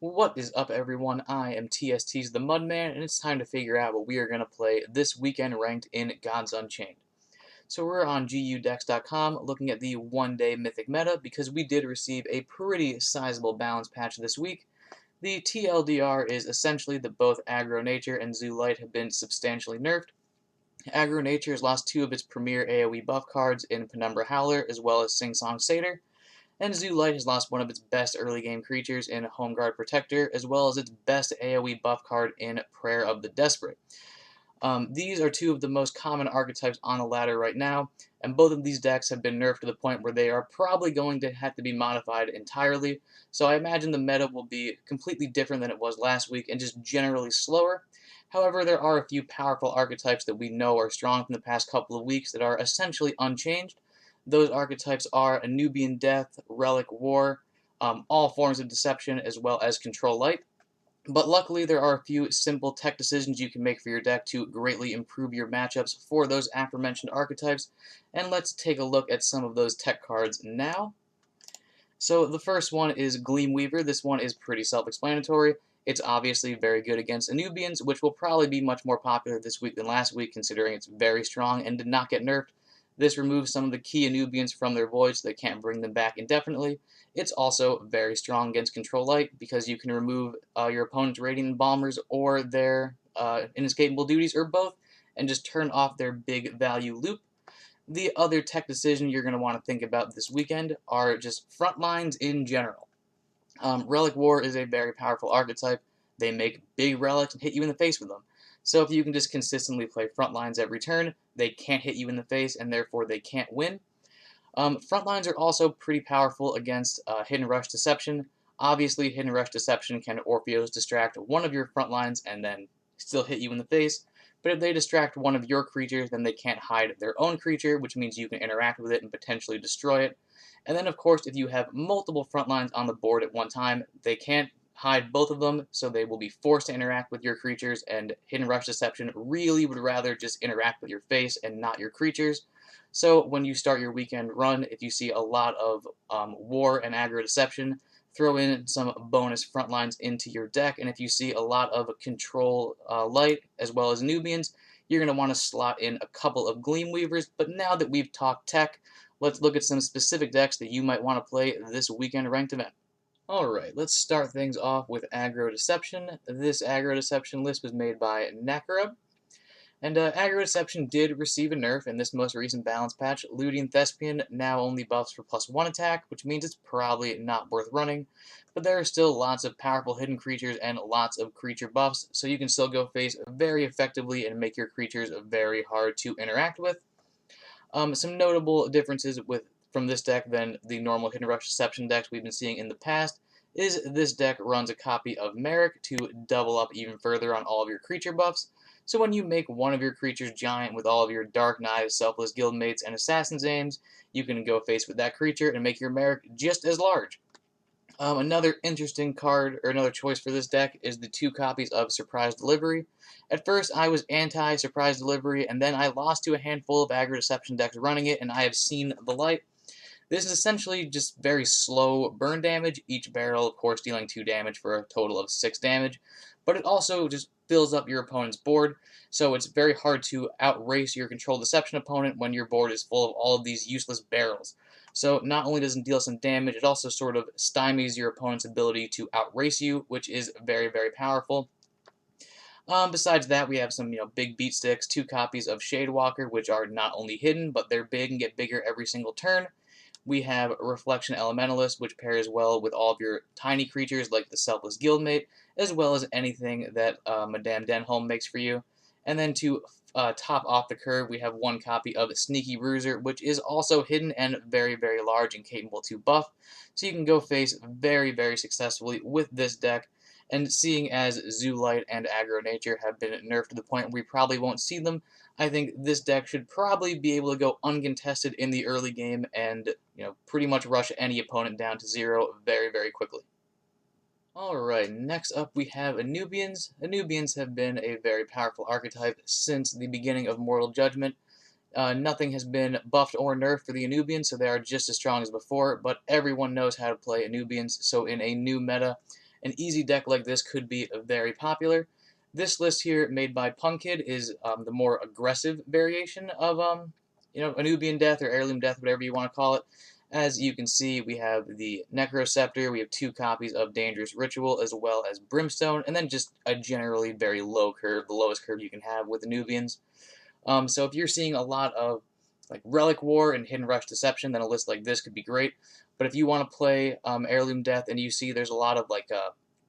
What is up, everyone? I am TST's the Mudman, and it's time to figure out what we are going to play this weekend ranked in Gods Unchained. So we're on gudex.com looking at the one-day Mythic meta because we did receive a pretty sizable balance patch this week. The TLDR is essentially that both Aggro Nature and Zoo Light have been substantially nerfed. Aggro Nature has lost two of its premier AoE buff cards in Penumbra Howler as well as Sing Song Satyr, and Zoo Light has lost one of its best early game creatures in Home Guard Protector, as well as its best AoE buff card in Prayer of the Desperate. These are two of the most common archetypes on the ladder right now, and both of these decks have been nerfed to the point where they are probably going to have to be modified entirely, so I imagine the meta will be completely different than it was last week and just generally slower. However, there are a few powerful archetypes that we know are strong from the past couple of weeks that are essentially unchanged. Those archetypes are Anubian Death, Relic War, all forms of Deception, as well as Control Light. But luckily, there are a few simple tech decisions you can make for your deck to greatly improve your matchups for those aforementioned archetypes, and let's take a look at some of those tech cards now. So the first one is Gleam Weaver. This one is pretty self-explanatory. It's obviously very good against Anubians, which will probably be much more popular this week than last week, considering it's very strong and did not get nerfed. This removes some of the key Anubians from their void so they can't bring them back indefinitely. It's also very strong against Control Light because you can remove your opponent's Radiant Embalmers or their Inescapable Duties, or both, and just turn off their big value loop. The other tech decision you're going to want to think about this weekend are just front lines in general. Relic War is a very powerful archetype. They make big relics and hit you in the face with them. So if you can just consistently play front lines every turn, they can't hit you in the face, and therefore they can't win. Front lines are also pretty powerful against Hidden Rush Deception. Obviously, Hidden Rush Deception can Orpheos distract one of your front lines and then still hit you in the face. But if they distract one of your creatures, then they can't hide their own creature, which means you can interact with it and potentially destroy it. And then, of course, if you have multiple front lines on the board at one time, they can't hide both of them, so they will be forced to interact with your creatures, and Hidden Rush Deception really would rather just interact with your face and not your creatures. So when you start your weekend run, if you see a lot of War and Aggro Deception, throw in some bonus front lines into your deck, and if you see a lot of Control Light as well as Nubians, you're going to want to slot in a couple of Gleam Weavers. But now that we've talked tech, let's look at some specific decks that you might want to play this weekend ranked event. Alright, let's start things off with Aggro Deception. This Aggro Deception list was made by Nakarub. And Aggro Deception did receive a nerf in this most recent balance patch. Looting Thespian now only buffs for +1 attack, which means it's probably not worth running. But there are still lots of powerful hidden creatures and lots of creature buffs, so you can still go face very effectively and make your creatures very hard to interact with. Some notable differences from this deck than the normal Hidden Rush Deception decks we've been seeing in the past is this deck runs a copy of Merrick to double up even further on all of your creature buffs. So when you make one of your creatures giant with all of your Dark Knives, Selfless Guildmates, and Assassin's Aims, you can go face with that creature and make your Merrick just as large. Another interesting card, or another choice for this deck, is the two copies of Surprise Delivery. At first, I was anti-Surprise Delivery, and then I lost to a handful of Aggro Deception decks running it, and I have seen the light. This is essentially just very slow burn damage, each barrel, of course, dealing 2 damage for a total of 6 damage, but it also just fills up your opponent's board, so it's very hard to outrace your Control Deception opponent when your board is full of all of these useless barrels. So not only does it deal some damage, it also sort of stymies your opponent's ability to outrace you, which is very, very powerful. Besides that, we have some big beat sticks, 2 copies of Shadewalker, which are not only hidden, but they're big and get bigger every single turn. We have Reflection Elementalist, which pairs well with all of your tiny creatures like the Selfless Guildmate, as well as anything that Madame Denholm makes for you. And then to top off the curve, we have 1 copy of Sneaky Bruiser, which is also hidden and very, very large and capable to buff. So you can go face very, very successfully with this deck. And seeing as Zoo Light and Aggro Nature have been nerfed to the point where we probably won't see them, I think this deck should probably be able to go uncontested in the early game and pretty much rush any opponent down to 0 very, very quickly. Alright, next up we have Anubians. Anubians have been a very powerful archetype since the beginning of Mortal Judgment. Nothing has been buffed or nerfed for the Anubians, so they are just as strong as before, but everyone knows how to play Anubians, so in a new meta, an easy deck like this could be very popular. This list here, made by Punkid, is the more aggressive variation of Anubian Death or Heirloom Death, whatever you want to call it. As you can see, we have the Necroceptor, we have 2 copies of Dangerous Ritual, as well as Brimstone, and then just a generally very low curve, the lowest curve you can have with Anubians. So if you're seeing a lot of like Relic War and Hidden Rush Deception, then a list like this could be great. But if you want to play Heirloom Death and you see there's a lot of like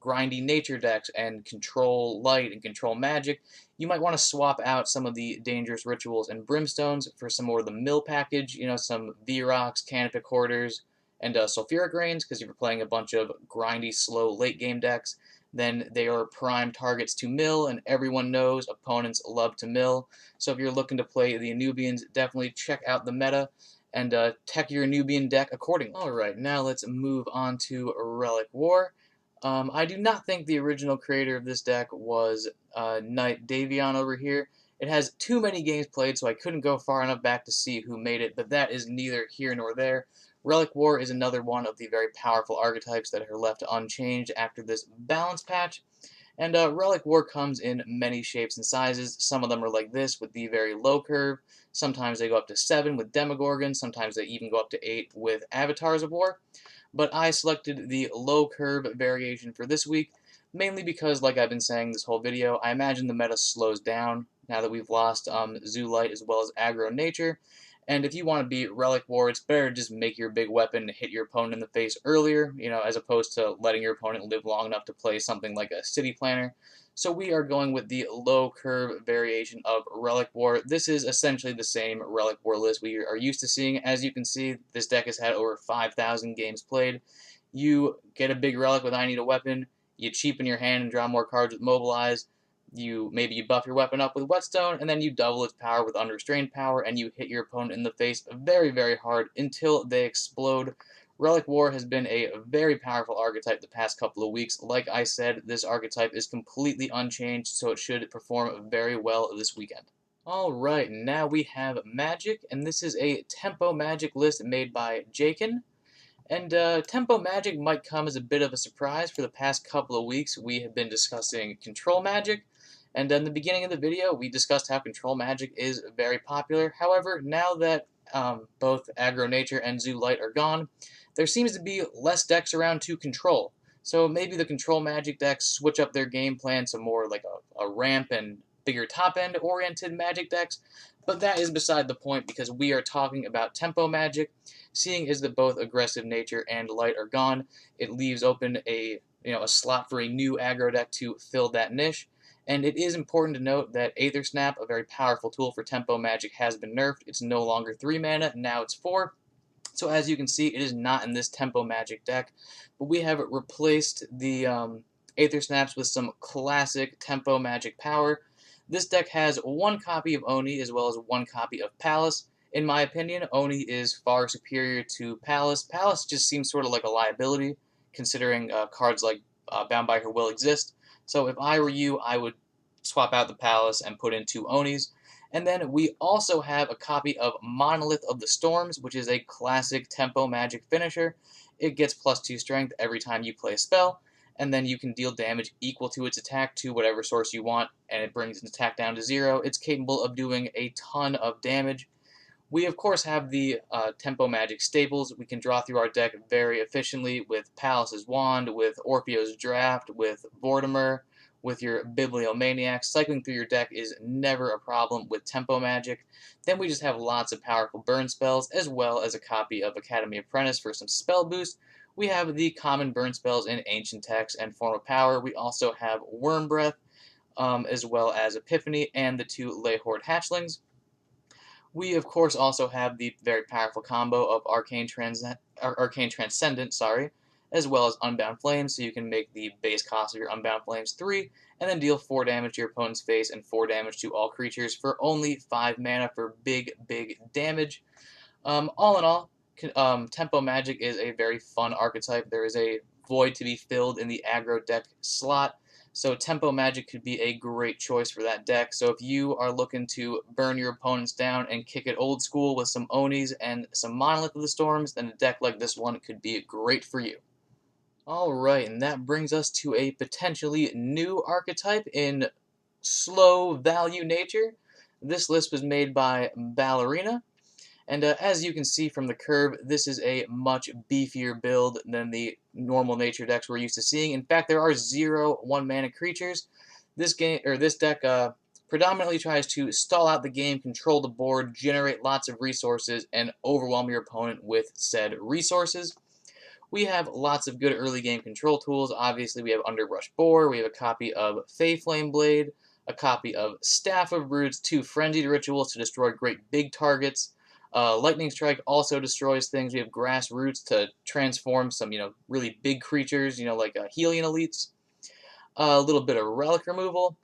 grindy nature decks and control light and control magic, you might want to swap out some of the Dangerous Rituals and Brimstones for some more of the mill package, some V-Rocks, Canopic Hoarders, and Sulfuric Rains, because if you're playing a bunch of grindy, slow late game decks, then they are prime targets to mill, and everyone knows opponents love to mill. So if you're looking to play the Anubians, definitely check out the meta and tech your Nubian deck accordingly. Alright, now let's move on to Relic War. I do not think the original creator of this deck was Knight Davion over here. It has too many games played, so I couldn't go far enough back to see who made it, but that is neither here nor there. Relic War is another one of the very powerful archetypes that are left unchanged after this balance patch. And Relic War comes in many shapes and sizes. Some of them are like this with the very low curve. Sometimes they go up to 7 with Demogorgon. Sometimes they even go up to 8 with Avatars of War. But I selected the low curve variation for this week, mainly because, like I've been saying this whole video, I imagine the meta slows down now that we've lost Zoo Light as well as Aggro Nature. And if you want to beat Relic War, it's better to just make your big weapon hit your opponent in the face earlier, as opposed to letting your opponent live long enough to play something like a City Planner. So we are going with the low curve variation of Relic War. This is essentially the same Relic War list we are used to seeing. As you can see, this deck has had over 5,000 games played. You get a big relic with I Need a Weapon, you cheapen your hand and draw more cards with Mobilize, maybe you buff your weapon up with Whetstone, and then you double its power with Unrestrained Power, and you hit your opponent in the face very, very hard until they explode. Relic War has been a very powerful archetype the past couple of weeks. Like I said, this archetype is completely unchanged, so it should perform very well this weekend. Alright, now we have Magic, and this is a Tempo Magic list made by Jakin. And Tempo Magic might come as a bit of a surprise. For the past couple of weeks, we have been discussing Control Magic, and in the beginning of the video, we discussed how Control Magic is very popular. However, now that both Aggro Nature and Zoo Light are gone, there seems to be less decks around to control. So maybe the Control Magic decks switch up their game plan to more like a ramp and bigger top-end oriented Magic decks, but that is beside the point because we are talking about Tempo Magic. Seeing as that both Aggressive Nature and Light are gone, it leaves open a slot for a new aggro deck to fill that niche. And it is important to note that Aether Snap, a very powerful tool for Tempo Magic, has been nerfed. It's no longer 3 mana, now it's 4. So as you can see, it is not in this Tempo Magic deck, but we have replaced the Aether Snaps with some classic Tempo Magic power. This deck has 1 copy of Oni as well as 1 copy of Palace. In my opinion, Oni is far superior to Palace. Palace just seems sort of like a liability, considering cards like Bound by Her Will exist. So if I were you, I would swap out the Palace and put in 2 Onis. And then we also have a copy of Monolith of the Storms, which is a classic Tempo Magic finisher. It gets +2 strength every time you play a spell, and then you can deal damage equal to its attack to whatever source you want, and it brings its attack down to 0. It's capable of doing a ton of damage. We, of course, have the Tempo Magic staples. We can draw through our deck very efficiently with Palace's Wand, with Orpheo's Draft, with Vortimer, with your Bibliomaniacs. Cycling through your deck is never a problem with Tempo Magic. Then we just have lots of powerful burn spells, as well as a copy of Academy Apprentice for some spell boost. We have the common burn spells in Ancient Text and Form of Power. We also have Worm Breath, as well as Epiphany, and the 2 Leyhorde Hatchlings. We, of course, also have the very powerful combo of Arcane Transcendent, as well as Unbound Flames, so you can make the base cost of your Unbound Flames 3, and then deal 4 damage to your opponent's face and 4 damage to all creatures for only 5 mana for big, big damage. All in all, Tempo Magic is a very fun archetype. There is a void to be filled in the aggro deck slot, so Tempo Magic could be a great choice for that deck. So if you are looking to burn your opponents down and kick it old school with some Onis and some Monolith of the Storms, then a deck like this one could be great for you. Alright, and that brings us to a potentially new archetype in slow value nature. This list was made by Ballerina, and as you can see from the curve, this is a much beefier build than the normal nature decks we're used to seeing. In fact, there are 0 one-mana creatures. This deck predominantly tries to stall out the game, control the board, generate lots of resources, and overwhelm your opponent with said resources. We have lots of good early game control tools. Obviously, we have Underbrush Boar, we have a copy of Flame Blade, a copy of Staff of Roots, 2 Frenzied Rituals to destroy great big targets. Lightning Strike also destroys things. We have Grass Roots to transform some, really big creatures, like Helion Elites. A little bit of Relic removal.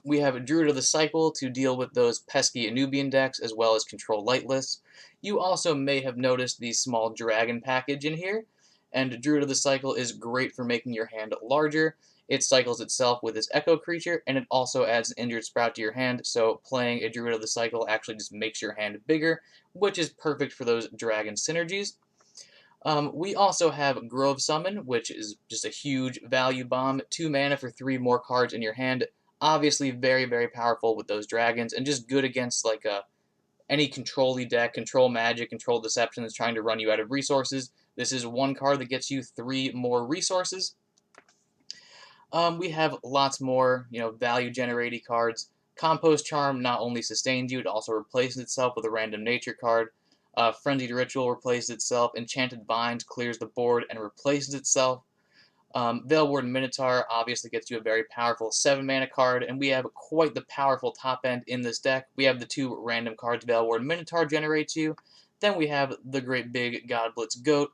We have a Druid of the Cycle to deal with those pesky Anubian decks, as well as control light lists. You also may have noticed the small dragon package in here, and Druid of the Cycle is great for making your hand larger. It cycles itself with its Echo creature, and it also adds an Injured Sprout to your hand, so playing a Druid of the Cycle actually just makes your hand bigger, which is perfect for those dragon synergies. We also have Grove Summon, which is just a huge value bomb. 2 mana for 3 more cards in your hand. Obviously very, very powerful with those dragons, and just good against like any control-y deck, control magic, control deception that's trying to run you out of resources. This is 1 card that gets you 3 more resources. We have lots more, value-generating cards. Compost Charm not only sustains you, it also replaces itself with a random nature card. Frenzied Ritual replaces itself. Enchanted Vines clears the board and replaces itself. Veilward Minotaur obviously gets you a very powerful 7 mana card, and we have quite the powerful top end in this deck. We have the 2 random cards Veilward Minotaur generates you. Then we have the great big Godblitz Goat.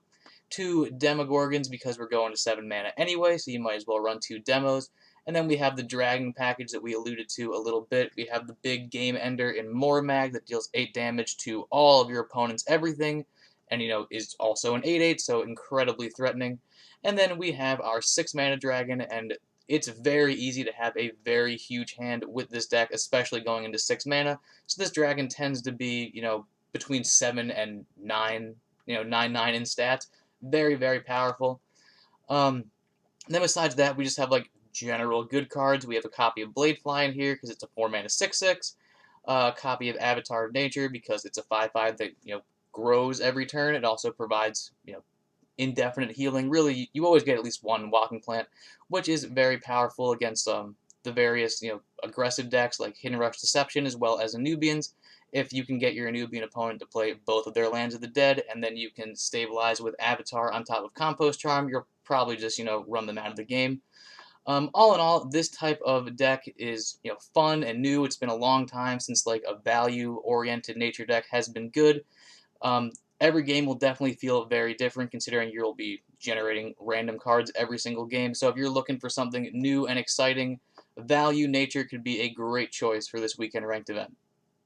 2 Demogorgons because we're going to 7 mana anyway, so you might as well run 2 demos. And then we have the Dragon package that we alluded to a little bit. We have the big Game Ender in Mormag that deals 8 damage to all of your opponent's everything, and is also an 8/8, so incredibly threatening. And then we have our 6 mana dragon, and it's very easy to have a very huge hand with this deck, especially going into 6 mana. So this dragon tends to be, between 7 and 9, 9/9 in stats. Very, very powerful. Then besides that, we just have like general good cards. We have a copy of Bladefly in here because it's a 4 mana 6/6. A copy of Avatar of Nature because it's a 5/5 that grows every turn. It also provides indefinite healing. Really, you always get at least 1 walking plant, which is very powerful against the various aggressive decks like Hidden Rush Deception as well as Anubians. If you can get your Anubian opponent to play both of their Lands of the Dead, and then you can stabilize with Avatar on top of Compost Charm, you'll probably just run them out of the game. All in all, this type of deck is fun and new. It's been a long time since like a value-oriented nature deck has been good. Every game will definitely feel very different considering you'll be generating random cards every single game. So if you're looking for something new and exciting, value nature could be a great choice for this weekend ranked event.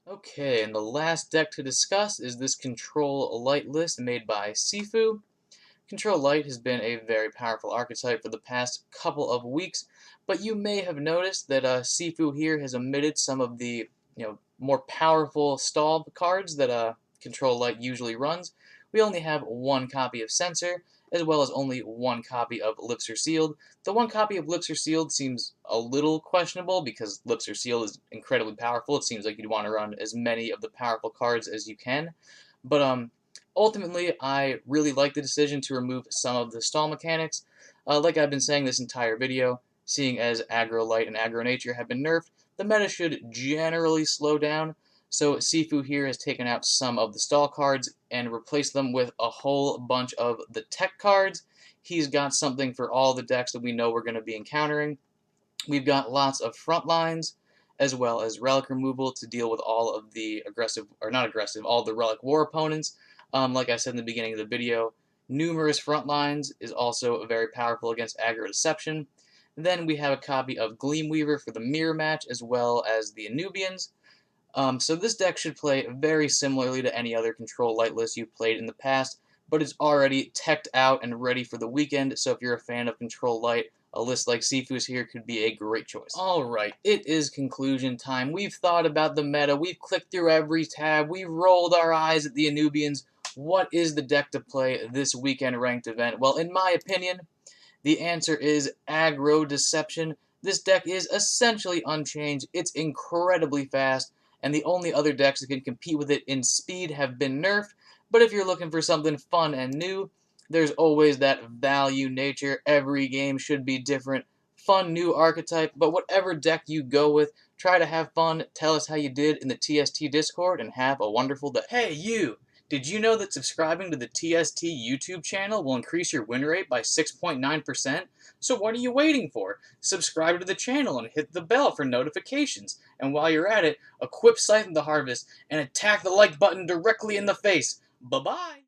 Okay, and the last deck to discuss is this Control Light list made by Sifu. Control Light has been a very powerful archetype for the past couple of weeks, but you may have noticed that Sifu here has omitted some of the more powerful stall cards that Control Light usually runs. We only have 1 copy of Censor, as well as only 1 copy of Lips Are Sealed. The 1 copy of Lips Are Sealed seems a little questionable because Lips Are Sealed is incredibly powerful. It seems like you'd want to run as many of the powerful cards as you can. But ultimately, I really like the decision to remove some of the stall mechanics. Like I've been saying this entire video, seeing as Aggro Light and Aggro Nature have been nerfed, the meta should generally slow down. So Sifu here has taken out some of the stall cards and replaced them with a whole bunch of the tech cards. He's got something for all the decks that we know we're going to be encountering. We've got lots of front lines, as well as relic removal to deal with all of the aggressive, or not aggressive, all the relic war opponents. Like I said in the beginning of the video, numerous front lines is also very powerful against Aggro Deception. Then we have a copy of Gleamweaver for the mirror match, as well as the Anubians. So this deck should play very similarly to any other Control Light list you've played in the past, but it's already teched out and ready for the weekend, so if you're a fan of Control Light, a list like Sifu's here could be a great choice. Alright, it is conclusion time. We've thought about the meta, we've clicked through every tab, we've rolled our eyes at the Anubians. What is the deck to play this weekend ranked event? Well, in my opinion, The answer is Aggro Deception. This deck is essentially unchanged, it's incredibly fast, and the only other decks that can compete with it in speed have been nerfed, but if you're looking for something fun and new, there's always that value nature. Every game should be different. Fun new archetype, but whatever deck you go with, try to have fun, tell us how you did in the TST Discord, and have a wonderful day. Hey you! Did you know that subscribing to the TST YouTube channel will increase your win rate by 6.9%? So what are you waiting for? Subscribe to the channel and hit the bell for notifications. And while you're at it, equip Scythe of the Harvest and attack the like button directly in the face. Bye-bye!